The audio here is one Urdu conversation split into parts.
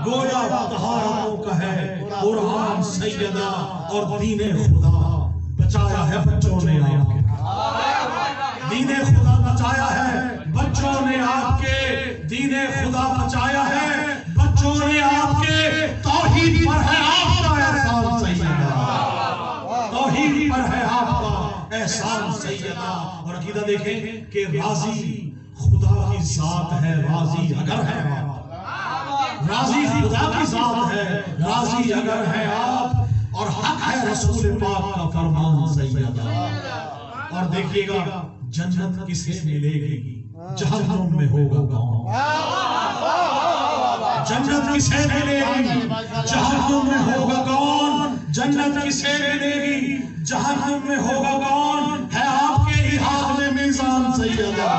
گویا طہارتوں کا ہے قرآن سیدہ اور دین خدا بچایا ہے بچوں نے آپ کے. دین خدا بچایا ہے بچوں نے آپ کے. دین خدا بچایا ہے بچوں نے آپ کے. توحید پر ہے آپ کا احسان سیدہ. توحید پر ہے آپ کا احسان سیدہ. اور عقیدہ دیکھیں کہ راضی خدا کی ذات ہے. راضی اگر ہے آپ, راضی خدا کی ذات ہے, راضی اگر ہے آپ, اور حق ہے رسول پاک کا فرمان سیدہ. اور دیکھیے گا جنت کسے ملے گی جہنم میں ہوگا کون. جنت کسے ملے گی جہنم میں ہوگا کون. جنت کسے ملے گی جہنم میں ہوگا کون. ہے آپ کے ہی ہاتھ میں میزان سیدہ.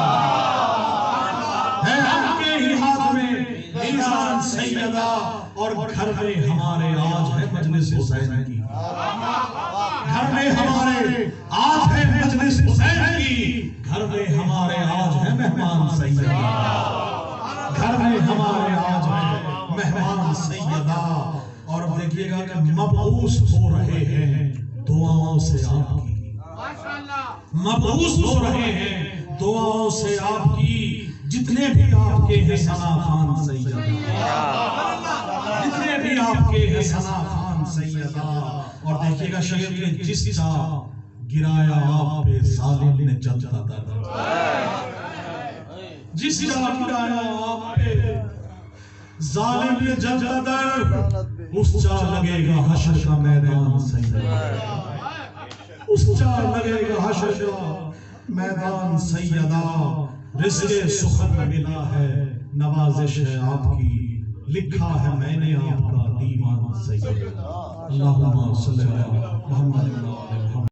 ہے آپ کے ہی ہاتھ میں میزان سیدہ. اور گھر میں ہمارے آج ہے مجلس حسین کی. گھر میں ہمارے آج ہے مجلس حسین کی. گھر میں ہمارے آج ہے مہمان سیدہ. گھر میں ہمارے آج ہے مہمان سیدہ. اور دیکھیے گا کہ مبعوث ہو رہے ہیں دعاؤں سے آپ کی. مبعوث ہو رہے ہیں دعاؤں سے آپ کی. جتنے بھی آپ کے ہیں ثنا خان سیدہ, جتنے بھی آپ کے ہیں ثنا خان سیدہ. اور دیکھیے گا شیخ نے جس جا گرایا آپ پہ ظالم نے جلتا در. جس جا گرایا آپ پہ ظالم نے جلتا در, اس جا لگے گا حشر کا میدان سیدہ. اس جا لگے گا حشر کا میدان سیدہ. رزق سخن ملا ہے نوازش ہے آپ کی. لکھا ہے میں نے آپ کا دیوان سیدہ. اللہم صلی اللہ محمد